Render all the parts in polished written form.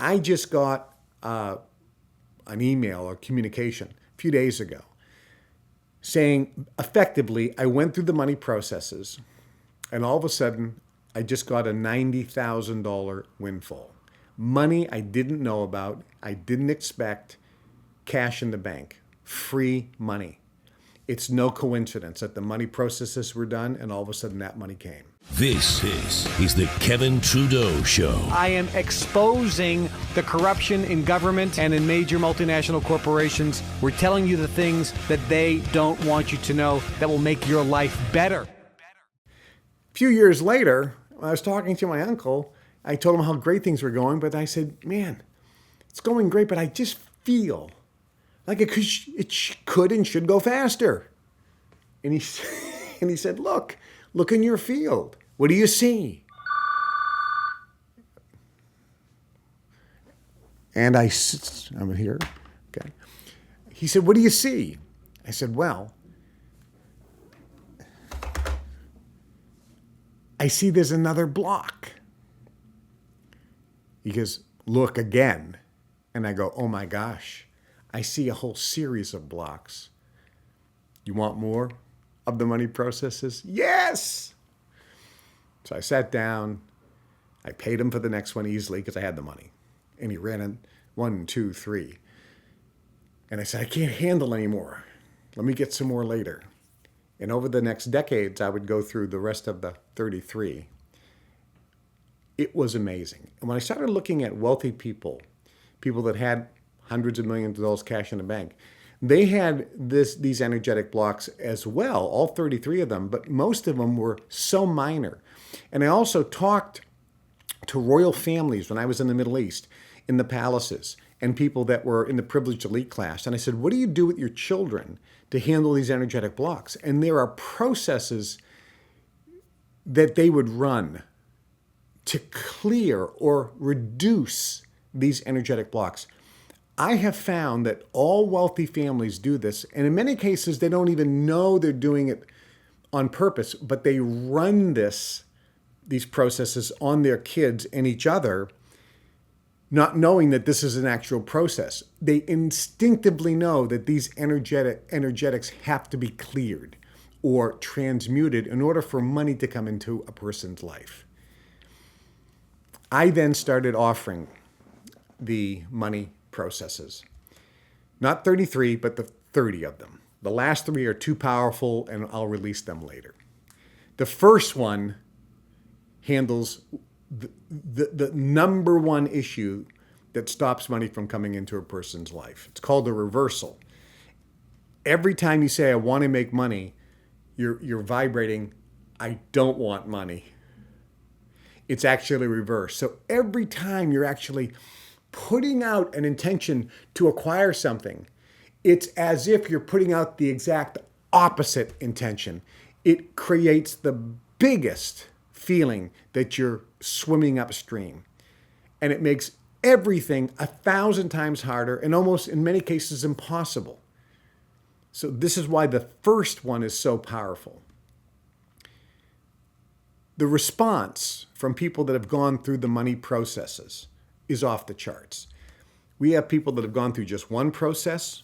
I just got an email or communication a few days ago saying, effectively, I went through the money processes, and all of a sudden, I just got a $90,000 windfall. Money I didn't know about, I didn't expect, cash in the bank, free money. It's no coincidence that the money processes were done, and all of a sudden that money came. This is the Kevin Trudeau Show. I am exposing the corruption in government and in major multinational corporations. We're telling you the things that they don't want you to know that will make your life better. A few years later, when I was talking to my uncle, I told him how great things were going, but I said, man, it's going great, but I just feel like it could and should go faster. And he said, look in your field. What do you see? And I'm here. Okay. He said, what do you see? I said, well, I see there's another block. He goes, look again. And I go, oh my gosh, I see a whole series of blocks. You want more of the money processes? Yes! So I sat down. I paid him for the next one easily because I had the money. And he ran in 1, 2, 3. And I said, I can't handle anymore. Let me get some more later. And over the next decades, I would go through the rest of the 33. It was amazing. And when I started looking at wealthy people that had hundreds of millions of dollars cash in the bank, they had these energetic blocks as well, all 33 of them, but most of them were so minor. And I also talked to royal families when I was in the Middle East, in the palaces, and people that were in the privileged elite class. And I said, what do you do with your children to handle these energetic blocks? And there are processes that they would run to clear or reduce these energetic blocks. I have found that all wealthy families do this, and in many cases, they don't even know they're doing it on purpose, but they run these processes on their kids and each other, not knowing that this is an actual process. They instinctively know that these energetics have to be cleared or transmuted in order for money to come into a person's life. I then started offering the money processes. Not 33, but the 30 of them. The last 3 are too powerful, and I'll release them later. The first one handles the number one issue that stops money from coming into a person's life. It's called a reversal. Every time you say, I want to make money, you're vibrating, I don't want money. It's actually reversed. So every time you're actually putting out an intention to acquire something, it's as if you're putting out the exact opposite intention. It creates the biggest feeling that you're swimming upstream. And it makes everything 1,000 times harder and almost in many cases impossible. So this is why the first one is so powerful. The response from people that have gone through the money processes is off the charts. We have people that have gone through just one process.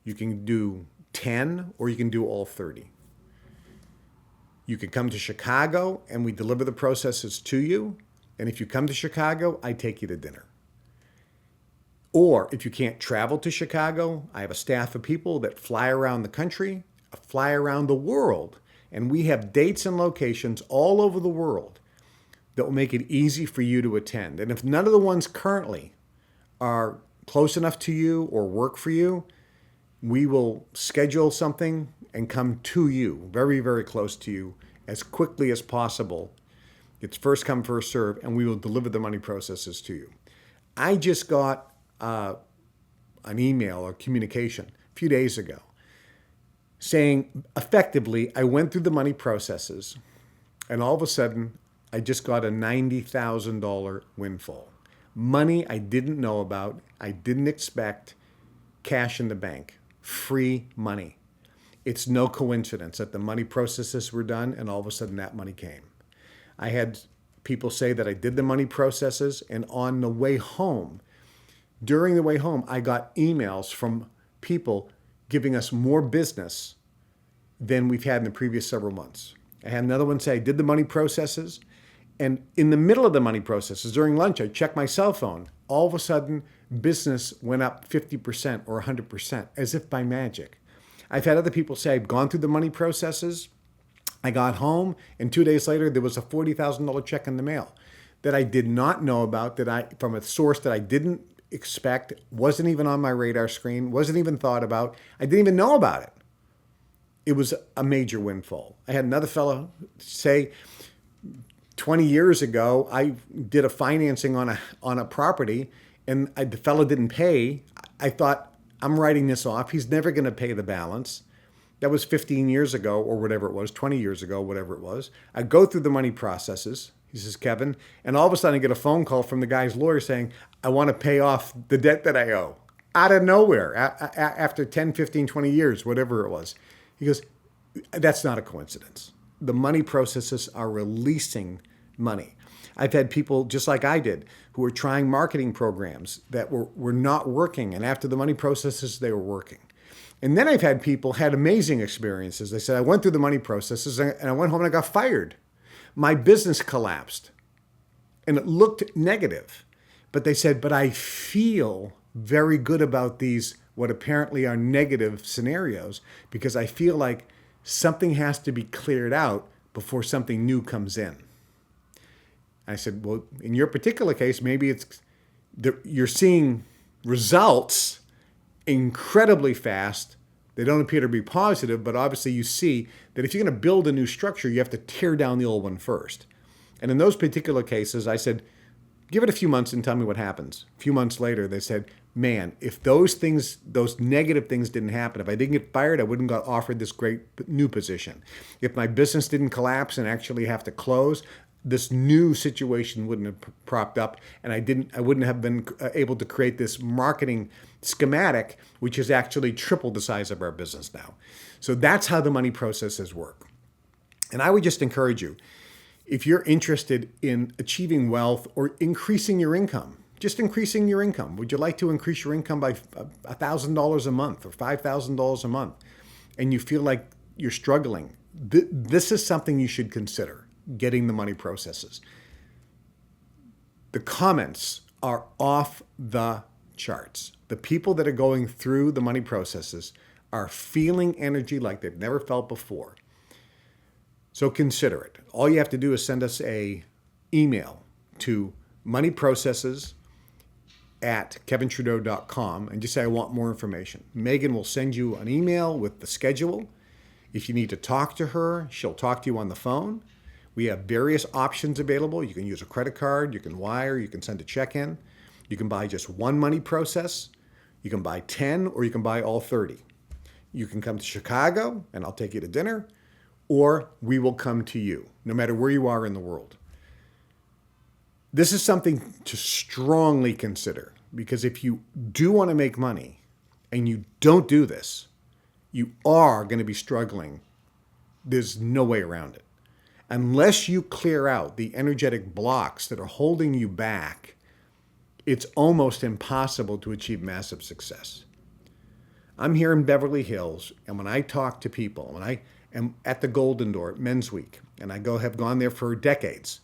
You can do 10 or you can do all 30. You can come to Chicago and we deliver the processes to you. And if you come to Chicago, I take you to dinner. Or if you can't travel to Chicago, I have a staff of people that fly around the country, fly around the world. And we have dates and locations all over the world that will make it easy for you to attend. And if none of the ones currently are close enough to you or work for you, we will schedule something and come to you, very, very close to you, as quickly as possible. It's first come, first serve, and we will deliver the money processes to you. I just got an email or communication a few days ago saying, effectively, I went through the money processes, and all of a sudden, I just got a $90,000 windfall. Money I didn't know about, I didn't expect, cash in the bank, free money. It's no coincidence that the money processes were done, and all of a sudden that money came. I had people say that I did the money processes, and on the way home, during the way home, I got emails from people giving us more business than we've had in the previous several months. I had another one say I did the money processes, and in the middle of the money processes, during lunch, I checked my cell phone. All of a sudden, business went up 50% or 100%, as if by magic. I've had other people say I've gone through the money processes, I got home, and 2 days later, there was a $40,000 check in the mail that I did not know about, from a source that I didn't expect, wasn't even on my radar screen, wasn't even thought about. I didn't even know about it. It was a major windfall. I had another fellow say 20 years ago, I did a financing on a property, and the fellow didn't pay. I thought, I'm writing this off. He's never going to pay the balance. That was 15 years ago or whatever it was, 20 years ago, whatever it was. I go through the money processes, he says, Kevin, and all of a sudden I get a phone call from the guy's lawyer saying, I want to pay off the debt that I owe. Out of nowhere, after 10, 15, 20 years, whatever it was. He goes, that's not a coincidence. The money processes are releasing money. I've had people, just like I did, who were trying marketing programs that were not working, and after the money processes, they were working. And then I've had people had amazing experiences. They said, I went through the money processes and I went home and I got fired. My business collapsed and it looked negative. But they said, but I feel very good about these, what apparently are negative scenarios, because I feel like something has to be cleared out before something new comes in. I said, well, in your particular case, maybe you're seeing results incredibly fast. They don't appear to be positive, but obviously you see that if you're going to build a new structure, you have to tear down the old one first. And in those particular cases, I said, give it a few months and tell me what happens. A few months later, they said, man, if those negative things didn't happen, if I didn't get fired, I wouldn't got offered this great new position. If my business didn't collapse and actually have to close, this new situation wouldn't have propped up, and I wouldn't have been able to create this marketing schematic, which is actually triple the size of our business now. So that's how the money processes work. And I would just encourage you, if you're interested in achieving wealth or increasing your income, just increasing your income. Would you like to increase your income by $1,000 a month or $5,000 a month, and you feel like you're struggling? This is something you should consider. Getting the money processes. The comments are off the charts. The people that are going through the money processes are feeling energy like they've never felt before. So consider it. All you have to do is send us an email to moneyprocesses@kevintrudeau.com and just say, I want more information. Megan will send you an email with the schedule. If you need to talk to her, she'll talk to you on the phone. We have various options available. You can use a credit card, you can wire, you can send a check in. You can buy just one money process. You can buy 10, or you can buy all 30. You can come to Chicago and I'll take you to dinner, or we will come to you, no matter where you are in the world. This is something to strongly consider, because if you do want to make money and you don't do this, you are going to be struggling. There's no way around it. Unless you clear out the energetic blocks that are holding you back, it's almost impossible to achieve massive success. I'm here in Beverly Hills, and when I talk to people, when I am at the Golden Door at Men's Week, and I have gone there for decades,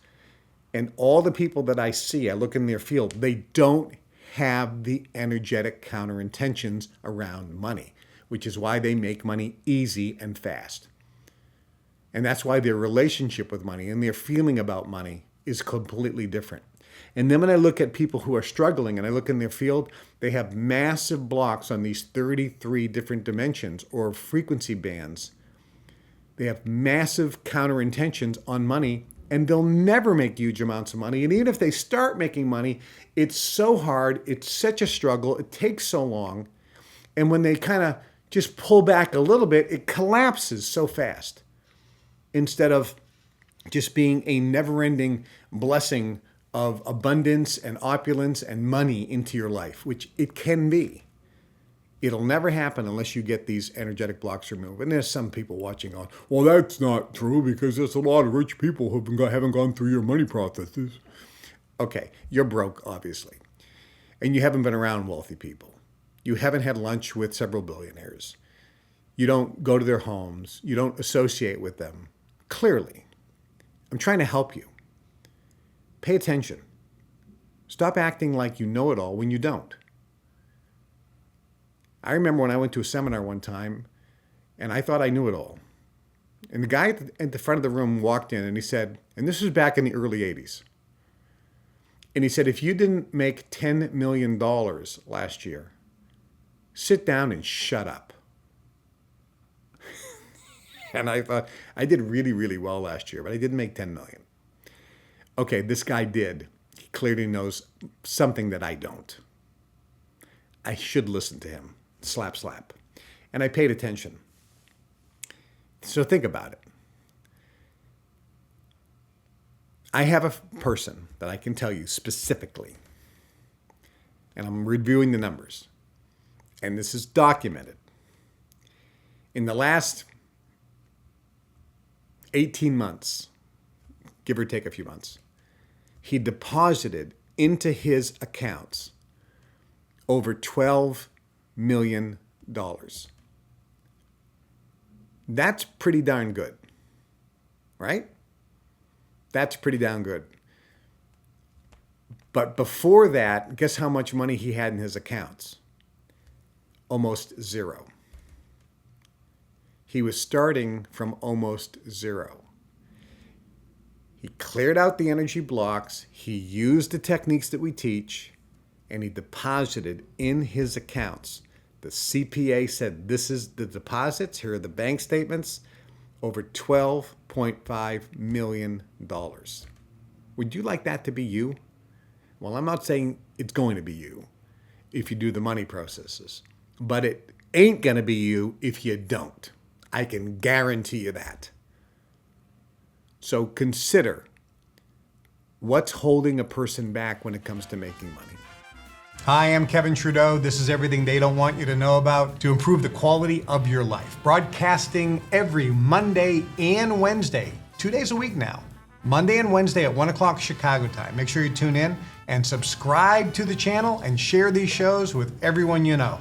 and all the people that I see, I look in their field, they don't have the energetic counter intentions around money, which is why they make money easy and fast. And that's why their relationship with money and their feeling about money is completely different. And then when I look at people who are struggling and I look in their field, they have massive blocks on these 33 different dimensions or frequency bands. They have massive counter intentions on money, and they'll never make huge amounts of money. And even if they start making money, it's so hard, it's such a struggle, it takes so long. And when they kind of just pull back a little bit, it collapses so fast, instead of just being a never-ending blessing of abundance and opulence and money into your life, which it can be. It'll never happen unless you get these energetic blocks removed. And there's some people watching on, well, that's not true because there's a lot of rich people who haven't gone through your money processes. Okay, you're broke, obviously. And you haven't been around wealthy people. You haven't had lunch with several billionaires. You don't go to their homes. You don't associate with them. Clearly, I'm trying to help you. Pay attention. Stop acting like you know it all when you don't. I remember when I went to a seminar one time and I thought I knew it all. And the guy at the front of the room walked in and he said, and this was back in the early 80s. And he said, if you didn't make $10 million last year, sit down and shut up. And I thought, I did really, really well last year, but I didn't make 10 million. Okay, this guy did. He clearly knows something that I don't. I should listen to him. Slap, slap. And I paid attention. So think about it. I have a person that I can tell you specifically, and I'm reviewing the numbers, and this is documented. In the last 18 months, give or take a few months, he deposited into his accounts over $12 million. That's pretty darn good, right? That's pretty darn good. But before that, guess how much money he had in his accounts? Almost zero. He was starting from almost zero. He cleared out the energy blocks, he used the techniques that we teach, and he deposited in his accounts. The CPA said, this is the deposits, here are the bank statements, over $12.5 million. Would you like that to be you? Well, I'm not saying it's going to be you if you do the money processes, but it ain't going to be you if you don't. I can guarantee you that. So consider what's holding a person back when it comes to making money. Hi, I'm Kevin Trudeau. This is everything they don't want you to know about to improve the quality of your life. Broadcasting every Monday and Wednesday, 2 days a week now. Monday and Wednesday at 1 o'clock Chicago time. Make sure you tune in and subscribe to the channel and share these shows with everyone you know.